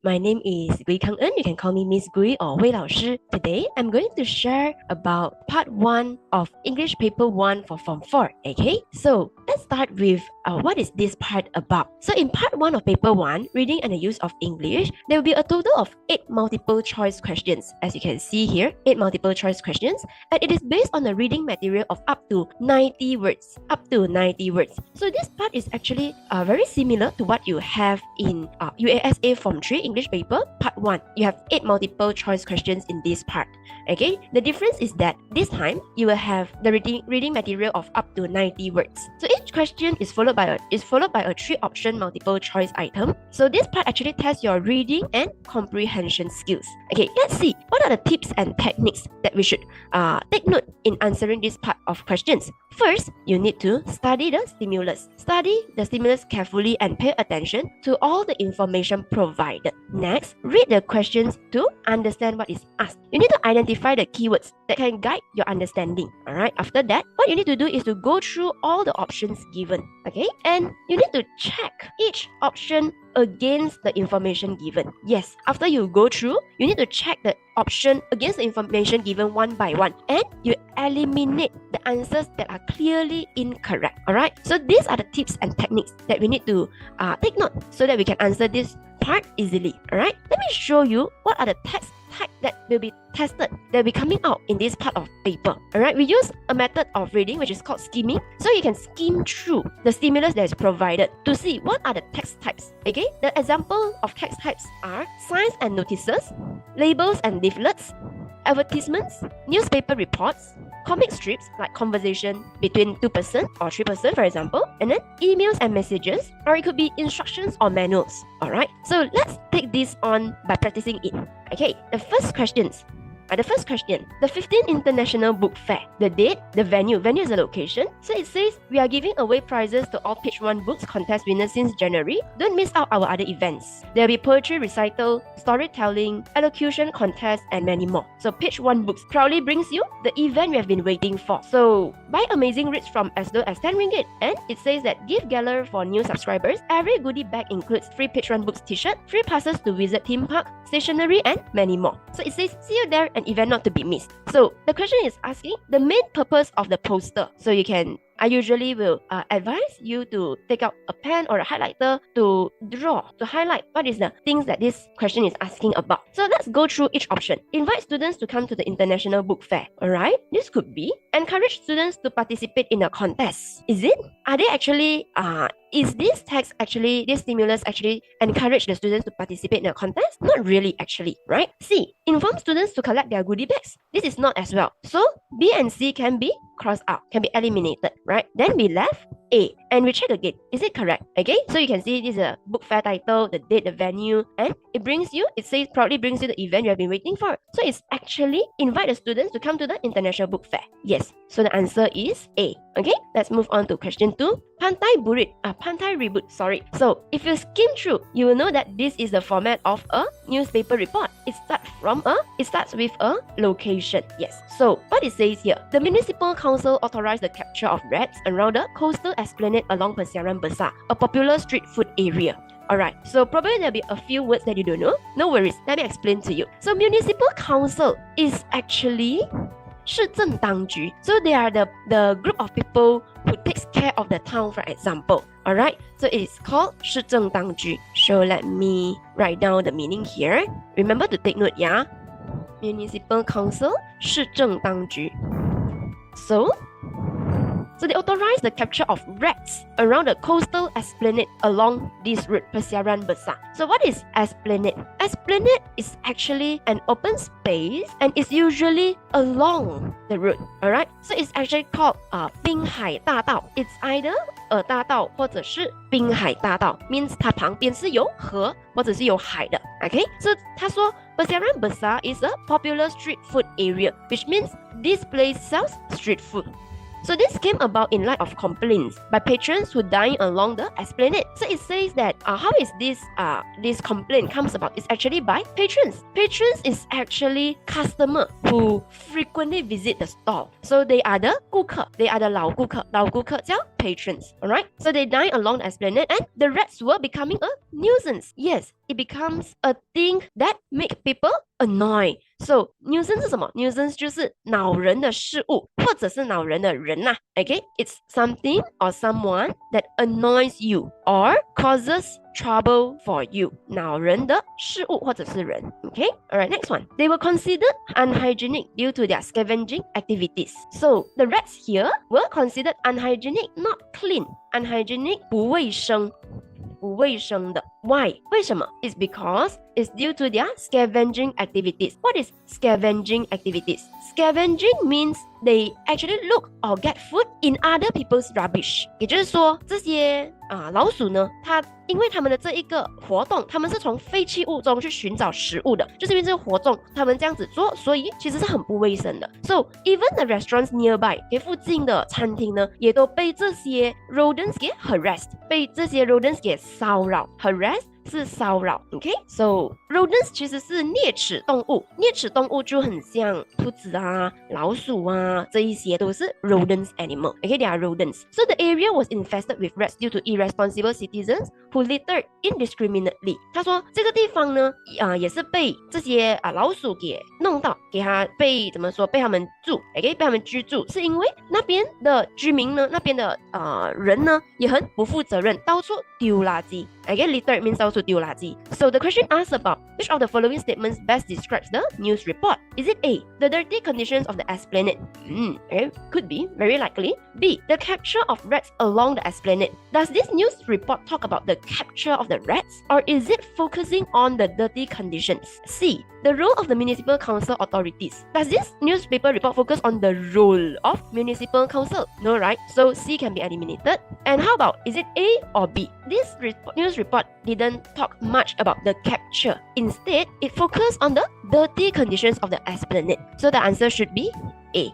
My name is Gui Kang Eun. You can call me Miss Gui or Wei Lao Shi. Today, I'm going to share about part 1 of English paper 1 for Form 4. Okay, so let's start with what is this part about. So in part 1 of paper 1, reading and the use of English, there will be a total of 8 multiple choice questions. As you can see here, 8 multiple choice questions, and it is based on the reading material of up to 90 words. So this part is actually very similar to what you have in UASA Form 3 English paper part 1. You have 8 multiple choice questions in this part. Okay, the difference is that this time you will have the reading material of up to 90 words. So each question is followed by a 3-option multiple choice item. So this part actually tests your reading and comprehension skills. Okay, let's see what are the tips and techniques that we should take note in answering this part of questions. First, you need to study the stimulus. Study the stimulus carefully and pay attention to all the information provided. Next, read the questions to understand what is asked. You need to identify the keywords that can guide your understanding. Alright, after that, what you need to do is to go through all the options given. Okay, and you need to check each option against the information given. Yes, after you go through, you need to check the option against the information given one by one, and you eliminate the answers that are clearly incorrect. Alright, so these are the tips and techniques that we need to take note so that we can answer this part easily. Alright, let me show you what are the text type that will be tested, that will be coming out in this part of paper. Alright, we use a method of reading which is called skimming. So you can skim through the stimulus that is provided to see what are the text types. Okay, the example of text types are signs and notices, labels and leaflets, advertisements, newspaper reports, comic strips like conversation between 2% or 3%, for example, and then emails and messages, or it could be instructions or manuals. Alright, so let's take this on by practicing it. Okay, the first question, the 15th International Book Fair. The date, the venue is the location. So it says we are giving away prizes to all Page 1 Books contest winners since January. Don't miss out our other events. There will be poetry recital, storytelling, elocution contest, and many more. So Page 1 Books proudly brings you the event we have been waiting for. So buy amazing reads from as low as 10 ringgit. And it says that gift gala for new subscribers. Every goodie bag includes free Page 1 Books t-shirt, free passes to visit theme park, stationery, and many more. So it says see you there, an event not to be missed. So the question is asking the main purpose of the poster. So I usually will advise you to take out a pen or a highlighter to highlight what is the things that this question is asking about. So let's go through each option. Invite students to come to the International Book Fair. Alright, this could be encourage students to participate in a contest. Is it? Are they actually is this stimulus actually encourage the students to participate in a contest? Not really actually, right? C, inform students to collect their goodie bags. This is not as well. So B and C can be crossed out, can be eliminated, right? Then we left A, and we check again. Is it correct? Okay, so you can see this is a book fair title, the date, the venue, and it says proudly brings you the event you have been waiting for. So it's actually invite the students to come to the International Book Fair. Yes, so the answer is A. Okay, let's move on to question 2. Pantai Reboot, sorry. So if you skim through, you will know that this is the format of a newspaper report. It starts with a location. Yes. So what it says here, the municipal council authorized the capture of rats around the coastal esplanade along Persiaran Besar, a popular street food area. Alright, so probably there'll be a few words that you don't know. No worries, let me explain to you. So municipal council is actually 市政当局. So they are the group of people who takes care of the town, for example. Alright, so it's called 市政当局. So let me write down the meaning here. Remember to take note, yeah? Municipal council, 市政当局. So they authorized the capture of rats around the coastal esplanade along this route, Persiaran Besar. So what is esplanade? Esplanade is actually an open space and is usually along the route. Alright, so it's actually called 滨海大道. It's either 大道或者是滨海大道 means 它旁边是有河或者是有海的. Okay, so 他说 Persiaran Besar is a popular street food area, which means this place sells street food. So this came about in light of complaints by patrons who dine along the esplanade. So it says that how is this complaint comes about? It's actually by patrons. Patrons is actually customer who frequently visit the stall. So they are the 顾客 they are the 老顾客 老顾客叫 patrons. Alright? So they dine along the esplanade and the rats were becoming a nuisance. Yes, it becomes a thing that make people annoy. So nuisance 是什么？ nuisance 就是恼人的事物或者是恼人的人啦。Okay? It's something or someone that annoys you or causes trouble for you. 恼人的事物或者是人。Okay? Alright, next one. They were considered unhygienic due to their scavenging activities. So the rats here were considered unhygienic, not clean. Unhygienic 不卫生。不卫生的 Why? 为什么 It's because it's due to their scavenging activities. What is scavenging activities? Scavenging means they actually look or get food in other people's rubbish. 也就是说，这些老鼠呢，因为他们的这一个活动，他们是从废弃物中去寻找食物的，就是因为这个活动，他们这样子做，所以其实是很不卫生的。So even the restaurants nearby， 附近的餐厅呢，也都被这些 rodents 给 harassed， 被这些 rodents 给骚扰 ，harass。是骚扰 ，OK？ So rodents 其实是啮齿动物，啮齿动物就很像兔子啊、老鼠啊，这一些都是 rodents animal。OK， they are rodents. So the area was infested with rats due to irresponsible citizens who littered indiscriminately. 他说这个地方呢，也是被这些老鼠给弄到，给他被怎么说？被他们住 ，OK， 被他们居住，是因为那边的居民呢，那边的人呢，也很不负责任，到处丢垃圾。Again, litter means 到处丢垃圾。So the question asks about which of the following statements best describes the news report? Is it A, the dirty conditions of the esplanade? Could be, very likely. B, the capture of rats along the esplanade. Does this news report talk about the capture of the rats? Or is it focusing on the dirty conditions? C, the role of the municipal council authorities. Does this newspaper report focus on the role of municipal council? No, right? So C can be eliminated. And how about, is it A or B? This news report didn't talk much about the capture. Instead, it focused on the dirty conditions of the esplanade. So the answer should be A.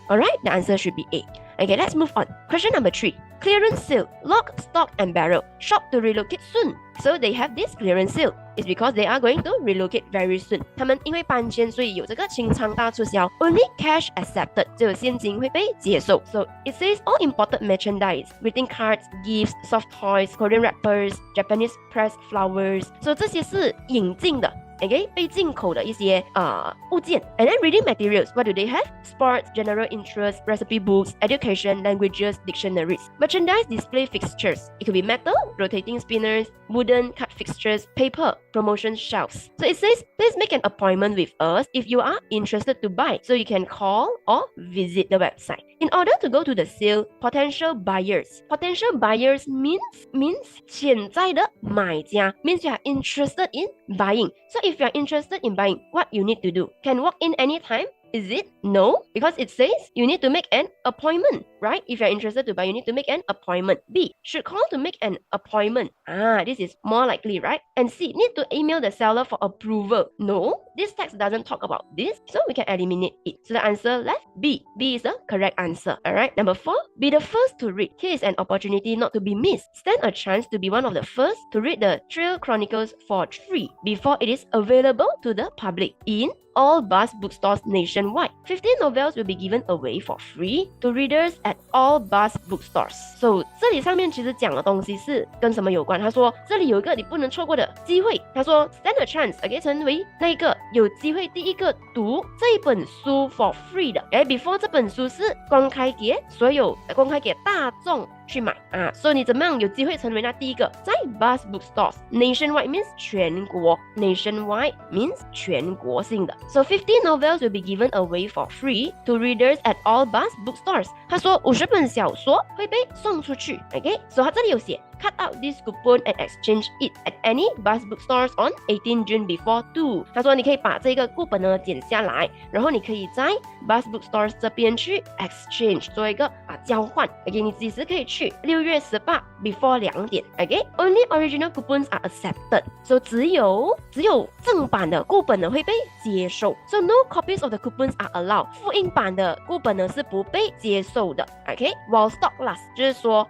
Alright, the answer should be A. Okay, let's move on. Question number 3. Clearance sale. Lock, stock and barrel. Shop to relocate soon. So they have this clearance sale. It's because they are going to relocate very soon. 他们因为搬迁，所以有这个清仓大促销。Only cash accepted. 只有现金会被接受。So it says all imported merchandise, greeting cards, gifts, soft toys, Korean wrappers, Japanese pressed flowers. So 这些是引进的。Okay, 被进口的一些物件。And then reading materials, what do they have? Sports, general interest, recipe books, education, languages, dictionaries. Merchandise display fixtures. It could be metal, rotating spinners, wooden card fixtures, paper, promotion shelves. So it says, please make an appointment with us if you are interested to buy. So you can call or visit the website. In order to go to the sale, potential buyers. Potential buyers means 潜在的买家 means you are interested in buying. So if you are interested in buying, what you need to do? Can walk in anytime? Is it? No, because it says you need to make an appointment, right? If you're interested to buy, you need to make an appointment. B, should call to make an appointment. This is more likely, right? And C, need to email the seller for approval. No, this text doesn't talk about this, so we can eliminate it. So the answer left, B. B is the correct answer. Alright, number 4, be the first to read. Here is an opportunity not to be missed. Stand a chance to be one of the first to read the Trail Chronicles for free before it is available to the public in all Buzz bookstores nationwide. 15 novels will be given away for free to readers at all Buzz bookstores. So 这里上面其实讲的东西是跟什么有关？他说这里有一个你不能错过的机会。他说 stand a chance， 成为那一个有机会第一个读这一本书 for free 的。before 这本书是公开给大众去买所以你怎么样有机会成为那第一个？在 Buzz bookstores nationwide means 全国 nationwide means 全国性的。So 50 novels will be given away for free to readers at all Buzz bookstores. 他说50本小说会被送出去。Okay, so 他这里有写 cut out this coupon and exchange it at any bus bookstores on 18 June before 2。他说你可以把这个顾本呢剪下来，然后你可以在 bus bookstores 这边去 exchange 做一个交换。OK， 你几时可以去？6月18 before 2点。OK，only original coupons are accepted。So 只有正版的顾本呢会被接受。So no copies of the coupons are allowed。复印版的顾本呢是不被接受的。OK，while stock lasts， 就是说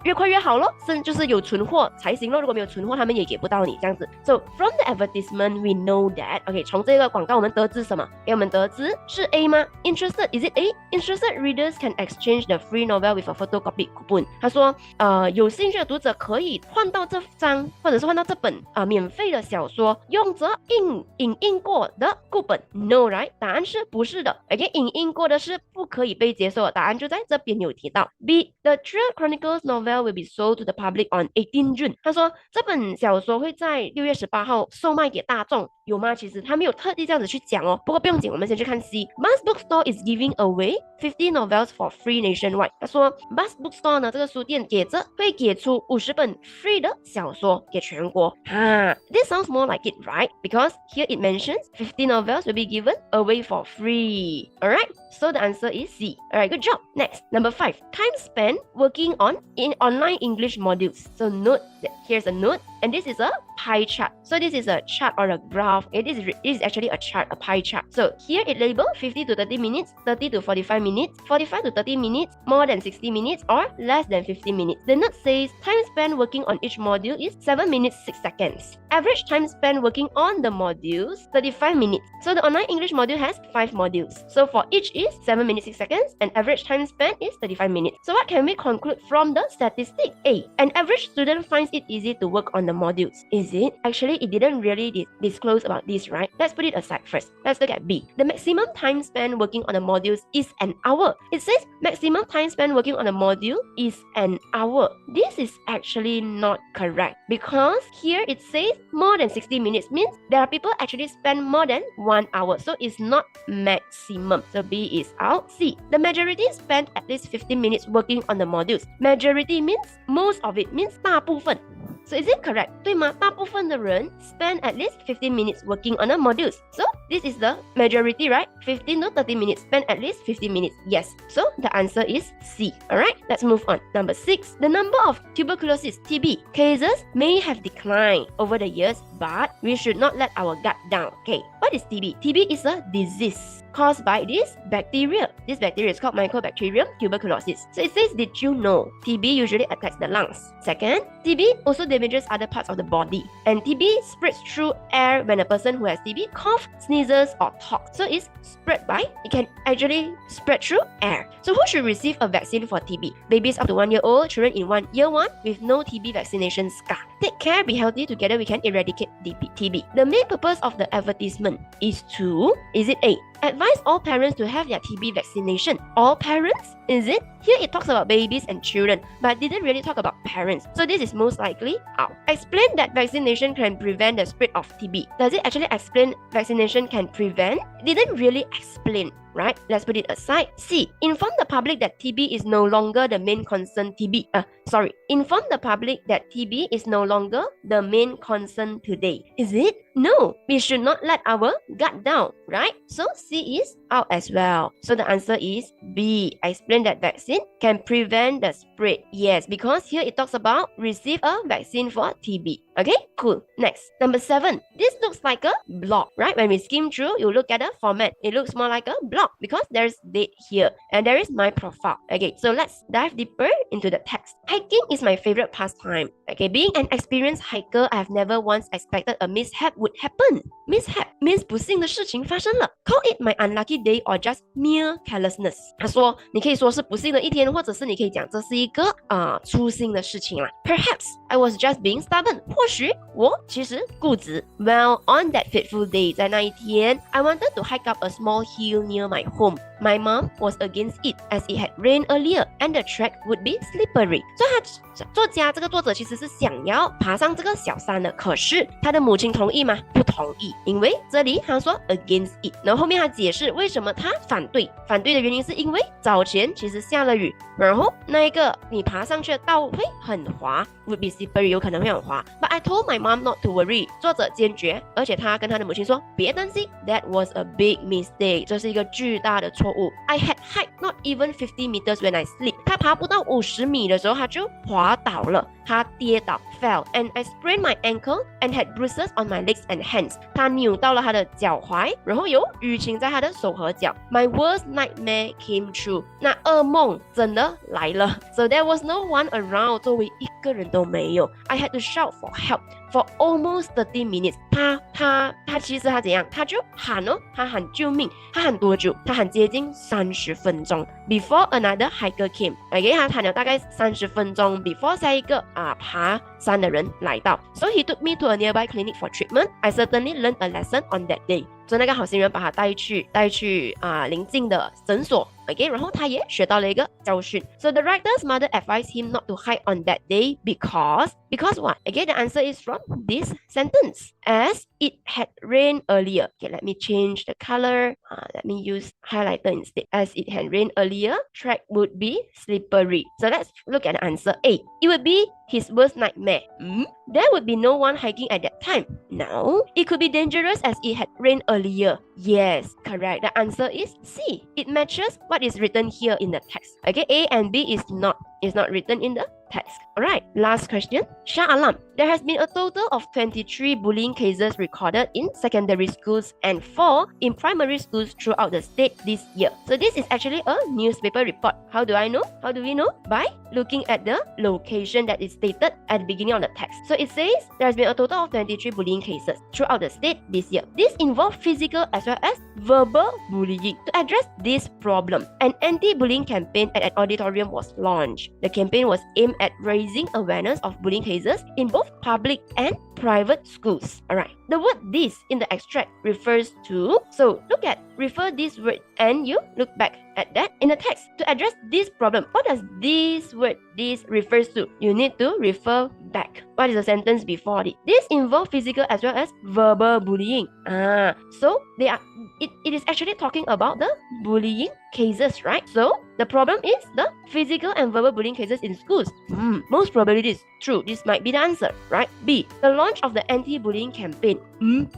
越快越好咯，甚至就是有存货才行咯。如果没有存货，他们也给不到你这样子。So from the advertisement we know that， OK， 从这个广告我们得知什么？我们得知是 A 吗 ？Interested is it A？ Interested readers can exchange the free novel with a photocopy coupon。他说有兴趣的读者可以换到这张或者是换到这本免费的小说，用着影印过的顾本。No right？ 答案是不是的。OK， 影印过的是不可以被接受的，答案就在这边有提到。B The Thriller Chronicles novel will be sold to the public on 18 June。他说这本小说会在6月18号售卖给大众，有吗？其实他没有特地这样子去讲哦。不过不用紧，我们先去看 C。Bus Bookstore is giving away 50 novels for free nationwide。他说 Bus Bookstore 呢，这个书店会给出50本 free 的小说给全国。This sounds more like it, right? Because here it mentions 50 novels will be given away for free. Alright, so the answer is C. Alright, good job. Next, number 5. Time spent working on in online English modules. So note that here's a note, and this is a pie chart. So this is a chart or a graph. It is actually a chart, a pie chart. So here it labeled 50 to 30 minutes, 30 to 45 minutes, 45 to 30 minutes, more than 60 minutes, or less than 50 minutes. The note says time spent working on each module is 7 minutes 6 seconds. Average time spent working on the modules 35 minutes. So the online English module has 5 modules. So for each is 7 minutes 6 seconds, and average time spent is 35 minutes. So what can we conclude from the statistic? A. An average student finds it easy to work on the modules. Is it? Actually, it didn't really disclose about this, right? Let's put it aside first. Let's look at B. The maximum time spent working on the modules is an hour. It says maximum time spent working on a module is an hour. This is actually not correct because here it says more than 60 minutes means there are people actually spend more than 1 hour. So it's not maximum. So B is out. C. The majority spent at least 15 minutes working on the modules. Majority means most of it, means 大部分。So is it correct? 对吗？大部分的人 spend at least 15 minutes working on the modules. So this is the majority, right? 15 to 30 minutes, spend at least 15 minutes. Yes. So the answer is C. Alright, let's move on. Number 6. The number of tuberculosis, TB, cases may have declined over the years, but we should not let our guard down. Okay, what is TB? TB is a disease caused by this bacteria. This bacteria is called Mycobacterium tuberculosis. So it says, did you know TB usually attacks the lungs? Second, TB also damages other parts of the body. And TB spreads through air when a person who has TB coughs, sneezes, or talks. So it can actually spread through air. So who should receive a vaccine for TB? Babies up to 1 year old, children in year 1 with no TB vaccination scar. Take care, be healthy, together we can eradicate TB. The main purpose of the advertisement is to, is it A? Advise all parents to have their TB vaccination. All parents? Is it? Here it talks about babies and children, but didn't really talk about parents. So this is most likely out. Explain that vaccination can prevent the spread of TB. Does it actually explain vaccination can prevent? It didn't really explain, right? Let's put it aside. C. Inform the public that TB is no longer the main concern Inform the public that TB is no longer the main concern today. Is it? No, we should not let our guard down, right? So C is out as well. So the answer is B. Explain that vaccine can prevent the spread. Yes, because here it talks about receive a vaccine for TB. Okay, cool. Next, number 7. This looks like a blog, right? When we skim through, you look at the format. It looks more like a blog because there's date here and there is my profile. Okay, so let's dive deeper into the text. Hiking is my favorite pastime. Okay, being an experienced hiker, I have never once expected a mishap would happen. Mishap means 不幸的事情发生了。Call it my unlucky day or just mere carelessness. 他说，你可以说是不幸的一天，或者是你可以讲这是一个粗心的事情啦。Perhaps I was just being stubborn. 或许我其实固执。Well, on that fateful day, 在那一天 I wanted to hike up a small hill near my home. My mom was against it as it had rained earlier and the track would be slippery. 所以这个作者其实是想要爬上这个小山的，可是他的母亲同意吗？不同意，因为这里他说 against it， 然后后面他解释为什么他反对的原因是因为早前其实下了雨，然后那一个你爬上去的道会很滑， would be slippery， 有可能会很滑。But I told my mom not to worry， 作者坚决，而且他跟他的母亲说别担心 ，That was a big mistake， 这是一个巨大的错误。I had hiked not even 50 meters when I slipped， 他爬不到50米的时候他就滑倒了，他跌倒 fell and I sprained my ankle and had bruises on my legs and hands， 他扭到了他的脚踝，然后有淤青在他的手和脚。My worst nightmare came true， 那噩梦真的来了。So there was no one around， 周围一个人都没有。I had to shout for help for almost 30 minutes。他其实他怎样？他就喊哦，他喊救命，他喊多久？他喊接近30分钟。Before another hiker came，OK， 他喊了大概30分钟 before 下一个爬山的人来到。So he took me to a nearby clinic for treatment. I certainly learned a lesson on that day。所以那个好心人把他带去邻近的诊所 ，OK， 然后他也学到了一个教训。So the writer's mother advised him not to hike on that day because what? Okay, the answer is from this sentence. As it had rained earlier. Okay, let me change the color. Let me use highlighter instead. As it had rained earlier, track would be slippery. So let's look at the answer A. It would be his worst nightmare. There would be no one hiking at that time. No, it could be dangerous as it had rained earlier. Yes, correct. The answer is C. It matches what is written here in the text. Okay, A and B is not written in the text. Alright, last question. Shah Alam. There has been a total of 23 bullying cases recorded in secondary schools and 4 in primary schools throughout the state this year. So this is actually a newspaper report. How do I know? How do we know? By looking at the location that is stated at the beginning of the text. So it says there has been a total of 23 bullying cases throughout the state this year. This involved physical as well as verbal bullying. To address this problem, an anti-bullying campaign at an auditorium was launched. The campaign was aimed at raising awareness of bullying cases in both public and private schools. Alright, the word this in the extract refers to, so refer this word and you look back at that in the text. To address this problem, what does this word this refers to? You need to refer back. What is the sentence before it? This involves physical as well as verbal bullying. So it is actually talking about the bullying cases, right? So the problem is the physical and verbal bullying cases in schools. Most probably this is true. This might be the answer, right? B. The launch of the anti-bullying campaign.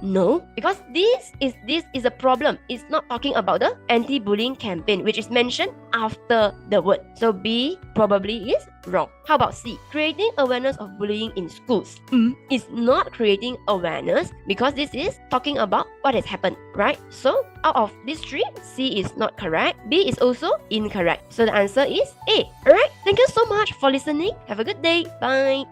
No, because this is a problem. It's not talking about the anti-bullying campaign, which is mentioned after the word. So B probably is wrong. How about C? Creating awareness of bullying in schools. It's not creating awareness because this is talking about what has happened, right? So out of these 3, C is not correct. B is also incorrect. So the answer is A. Alright, thank you so much for listening. Have a good day. Bye.